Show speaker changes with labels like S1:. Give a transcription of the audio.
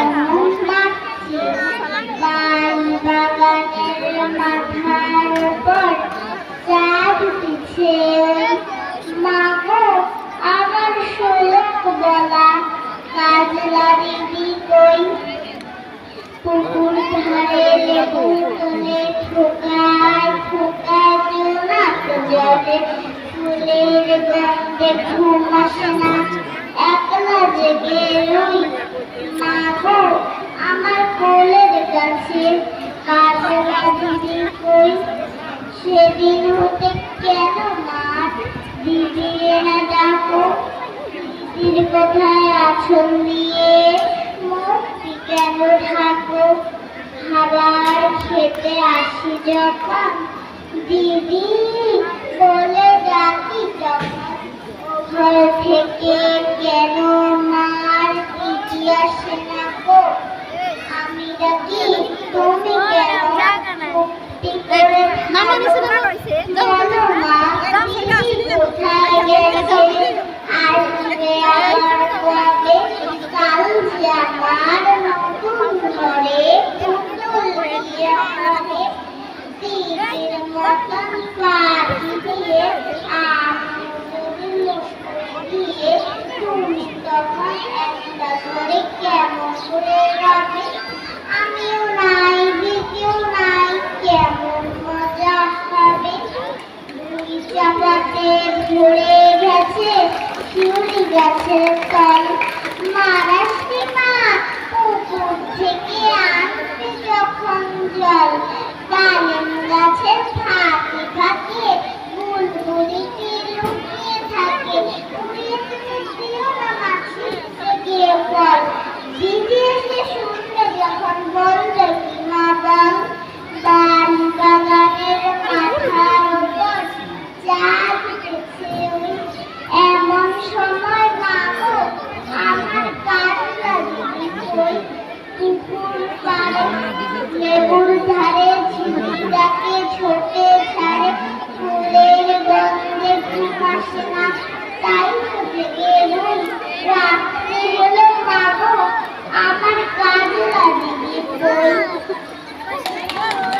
S1: কেমন লাগছে বান বাগানের মাথার উপর চাঁদ উঠেছে মা গো আমার শোলক বলা কাজলা দিদি কই পুকুর ধারে লেবু তুলে ঠোকায় ঠোকায় জোনাক জলে ফুলের গন্ধে ঘুম আসে না একলা জেগে রই মা গো আমার কোলের কাছে কাজলা দিদি কই সেদিন হতে কেন মা দিদি না ডাকো দিদির কোথায় আঁচল দিয়ে মুক্তি কেন ঢাকো খাবার খেতে আসি যখন দিদি বলে ডাকি তখন ঘর থেকে কেন মার দিদি আসে না গো আমি ডাকি তুমি কেন মুক্তি করে বলো মা দিদি কোথায় গেছে আসবে আমার কবে কাল যে আমার নতুন ঘরে পুতুল দিয়ে হবে দিদির মতন পাটি দিয়ে আমি দিয়ে তুমি তখন একটা ঘরে কেমন করে রবে আমিও নাই দিদিও নাই কেমন মজা হবে দুই চাপাতে ভরে গেছে শিউলি গাছের তল মারাসি মা পুকুর থেকে আনতে যখন জল ডালিম গাছের ফাঁকে ফাঁকে বুলবুলিটি লুকিয়ে থাকে উড়িয়ে তুমি দিও না মাছি গিয়ে বল দিদি এসে শুনলে যখন বললে কি মা বল বান বাগানের মাথার উপর চাঁদ উঠেছে এমন সময় মা গো আমার কাজলা দিদি কই পুকুর পাড়ে লেবুর ধারে ঝিঝিটাকে ছোটে ছাড়ে ফুলের গন্ধে ঘুম আসে না